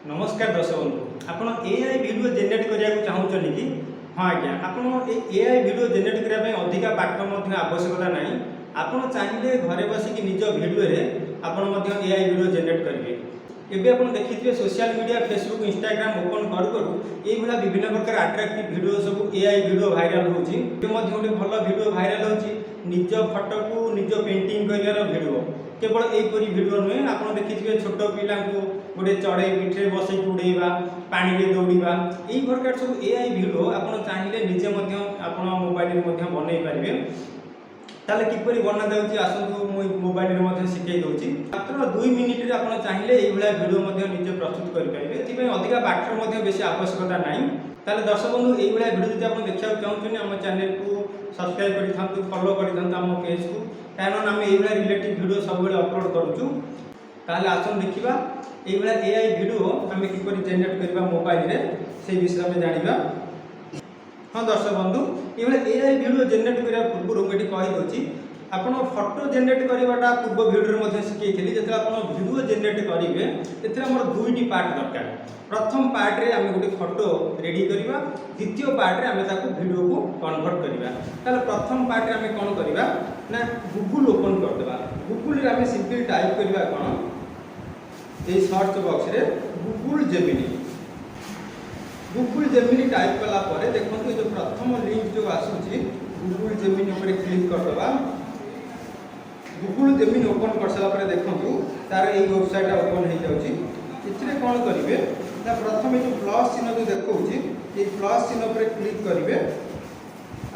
नमस्कार दर्शक बंधु आपण एआई वीडियो जेनेरेट करिया चाहूचनी कि हाँ आज्ञा आपण एआई वीडियो जेनेरेट करने अधिका बाट आवश्यकता ना आपण चाहिए घरे बसिक निज वीडियो रे आपण एआई वीडियो जेनेरेट करेंगे। एबे आपण देखिथिबे social media Facebook Instagram open करू करू ये भाया विभिन्न प्रकार अट्राक्टिव वीडियो सब एआई वीडियो वायरल होची। गोटे भल वीडियो वायरल होची निज फोटो को निज पेंटिंग करियार वीडियो केवल यहीपरी भिडियो नुहे आप देखिए छोट पिला गोटे चढ़ई पिठे बस उड़ेवा पानी में दौड़ा यही प्रकार सब एआई भिडियो आप चाहिए निजे आप मोबाइल बनई पारे ताले किपरि बना जाउची आसतु मोबाइल में शिखई दूची मात्र 2 मिनिट आप चाहिए ये भिडियो निजे प्रस्तुत करेंगे। अधिका बाटर बेसी आवश्यकता ना ताले दर्शक बंधु ये भिडियो जो आप देखा चाहूँ आम चैनल को सब्सक्राइब कर फॉलो कर पेज को कारण आम ये रिलेटिव भिडियो सब अपलोड करूँ। ताले आसन देखा ये एआई भिडियो आम किपरि जेनेरेट करवा मोबाइल रे से विषय में जानिबा। हाँ दर्शक बंधु ये एआई भिडियो जेनेरेट करने पूर्व ये कहीदे आप फोटो जेनेरेट करवाटा पूर्व भिडियो शिखी जो आप भिडियो जेनेरेट करेंगे ये दुईटी पार्ट दरकार। प्रथम पार्ट रे आम गोटे फोटो रेडी करवा द्वितीय पार्ट रे आम भिडियो को कन्वर्ट करवा। ताले प्रथम पार्ट रे आम कौन करवा ना गूगल ओपन करदे गूगल रे आम सिंपल टाइप करवा कौन ये सर्च बॉक्स रे गूगल जेमिनी टाइप कला परे देखो जो प्रथम लिंक जो आसूची गूगल जेमिनी ऊपर क्लिक करदवा। गूगल जेमिनी ओपन कर सारा परे देखो तार ये वेबसाइट ओपन हो जाउची। इथिरे कोन करिवे ना प्रथम जो प्लस चिन्ह जो देखौची ये प्लस चिन्ह पर क्लिक करिवे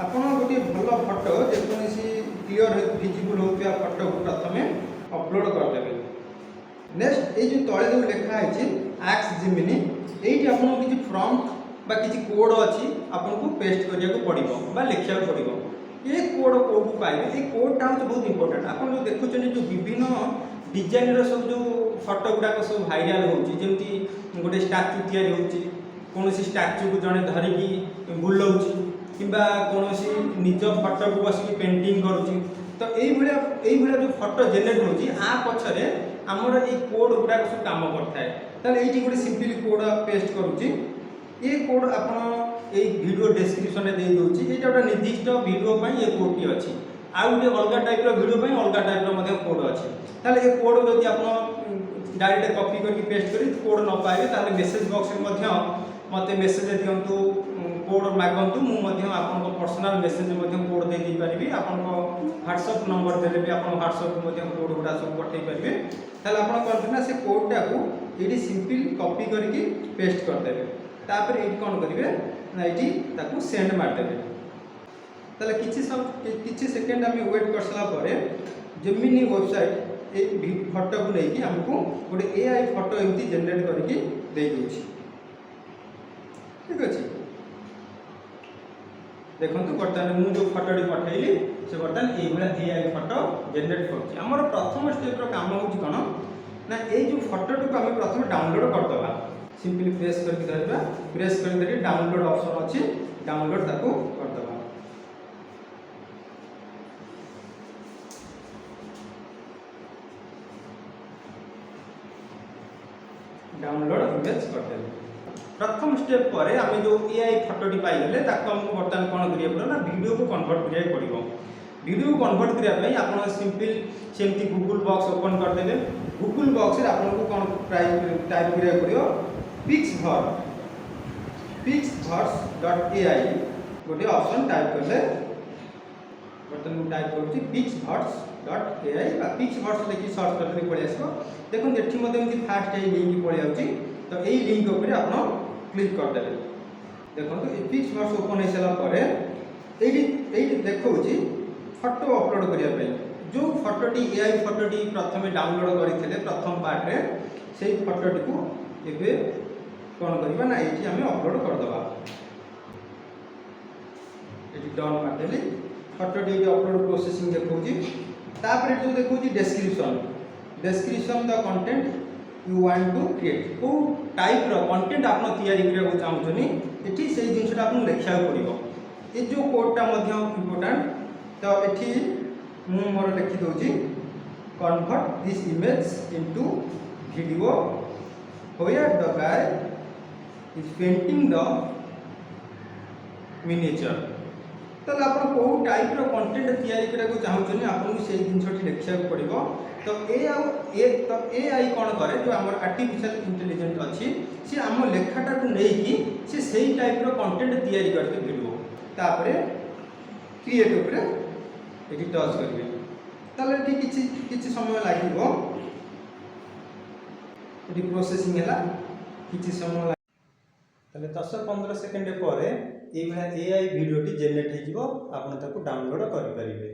आपण गोटे भलो फोटो जेकोसी क्लियर विजिबल होतिया फोटो को प्रथमे अपलोड कर देबे। नेक्स्ट ये जो तळे जो लिखा है आस्क जेमिनी एठी आपन किछि प्रॉम्प्ट बा किछि कोड अछि आपन को पेस्ट करिया को पड़िबो बा लिखिया को पड़िबो। ये कोड को पाइबे ये कोडटा हो बहुत इंपोर्टेंट। आपन जो देखुछन जो विभिन्न डिजाइन रो सब जो फोटो गुडा को सब वायरल होची जेमती गोटे स्टैच्यू तयारी होची कोनोसी स्टैच्यू को जने धरिकी बुलौची किबा कोनोसी निज फोटो को बसिकी पेंटिंग करूची तो एई भलिया जो फोटो जेनेरेट होची आ पछरे हमर ए कोड गुडा को सब काम करथाय। ताले एठी गोटे सिंपली कोड पेस्ट करूची ये कोड आपण ए वीडियो डिस्क्रिप्शन में दे दोची एटा गोटे निर्दिष्ट वीडियो पई ये कोडटी अछि आ गोटे अलग टाइप रो वीडियो पई अलग टाइप रो मध्ये कोड अछि। ताले ए कोड जदि आपण डायरेक्ट कॉपी करके पेस्ट करी कोड न पाइबे ताले मेसेज बॉक्स में मध्ये मते मेसेज दियंतु कोड मागंतु मु मध्ये आपन को पर्सनल मेसेज मध्ये कोड दे दी परिबी आपन को व्हाट्सएप नंबर देले भी आपन व्हाट्सएप मध्ये कोड गुडा सब पठै परिबे। ताले आपन करना से कोडटा को एडी सिंपल कॉपी करके पेस्ट कर देबे तापर एडी कोन करिवे ना एडी ताकू सेंड मार देबे। ताले किछि सेकंड हम वेट करसला परे जेमिनी वेबसाइट ए फोटो को लेके हमको गोटे एआई फोटो एमती जनरेट करके दे दोछि। ठीक अछि देखंतु बर्तमान मु जो फोटोटी पठैली से बर्तमान एई भला एआई फोटो जनरेट करछि। हमर प्रथम स्टेप रो काम होछि कोन ना ए जो फोटोटी को हम प्रथम डाउनलोड कर दबा सिंपली प्रेस करके धरबा प्रेस कर देली डाउनलोड ऑप्शन अछि डाउनलोड ताको कर दबा। डाउनलोड इमेज कर देली। प्रथम स्टेप पर आम जो एआई फोटोटी पाइले ताको हमको बर्तमान कौन करिया पड़ो ना वीडियो को कन्वर्ट करिया पड़िबो। वीडियो को कन्वर्ट करिया पई आपण सिंपल सेमती गूगल बॉक्स ओपन कर देबे। गूगल बॉक्स रे आपण को कौन टाइप करिया पड़ियो pixverse.ai गोटे ऑप्शन टाइप करले बर्तमान मु टाइप करूची pixverse.ai बा pixverse लेके सर्च करले पड़े आसो। देखो एठी मध्ये एमती फास्ट ए लिंक पड़े आउची तो एई लिंक ऊपर आपण क्लिक कर देबे। देखो तो pixverse ओपन हे सला परे एठी देखौची फोटो अपलोड करिया पई जो फोटोटी एआई फोटोटी प्रथमे डाउनलोड करिथिले प्रथम पार्ट रे सेई फोटोटी को एबे कोन करबा ना एठी हम अपलोड कर दबा। एठी डन कर देली फोटोटी अपलोड प्रोसेसिंग देखौची तापर जो देखौची description the content you want to create को टाइप रो कंटेंट आपन तयारी करिया चाहउछनी एठी सेही जिंसटा आपन लिखिया पड़िबो। ए जो कोडटा मध्ये इंपोर्टेंट तो एठी मु मोर लिखि दोची convert this image into video where the guy is painting the miniature। তাহলে ଆପଣ କୋଉ ଟାଇପର କଣ୍ଟେଣ୍ଟ ତିଆରି କରିବାକୁ ଚାହୁଁଛନ୍ତି ଆପଣଙ୍କୁ ସେଇ ଜିନିଷଟି ଲେଖିବାକୁ ପଡ଼ିବ। ତ AI କ'ଣ କରେ, ଯେଉଁ ଆମର ଆର୍ଟିଫିସିଆଲ ଇଣ୍ଟେଲିଜେନ୍ସ ଅଛି ସେ ଆମ ଲେଖାଟାକୁ ନେଇକି ସେ ସେଇ ଟାଇପର କଣ୍ଟେଣ୍ଟ ତିଆରି କରିକି ଭିଡ଼ିଓ ତାପରେ କ୍ରିଏଟ୍ ଉପରେ ଏଠି ଟଚ୍ କରିବେ। ତାହେଲେ ଏଠି କିଛି ସମୟ ଲାଗିବ, ଏଠି ପ୍ରୋସେସିଂ ହେଲା କିଛି ସମୟ। ତାହେଲେ 10-15 ସେକେଣ୍ଡ ପରେ এইভাবে AI ভিডিওটি জেনারেট ହେଇଯିବ, ଆପଣ ତାକୁ ଡାଉନଲୋଡ୍ କରିପାରିବେ।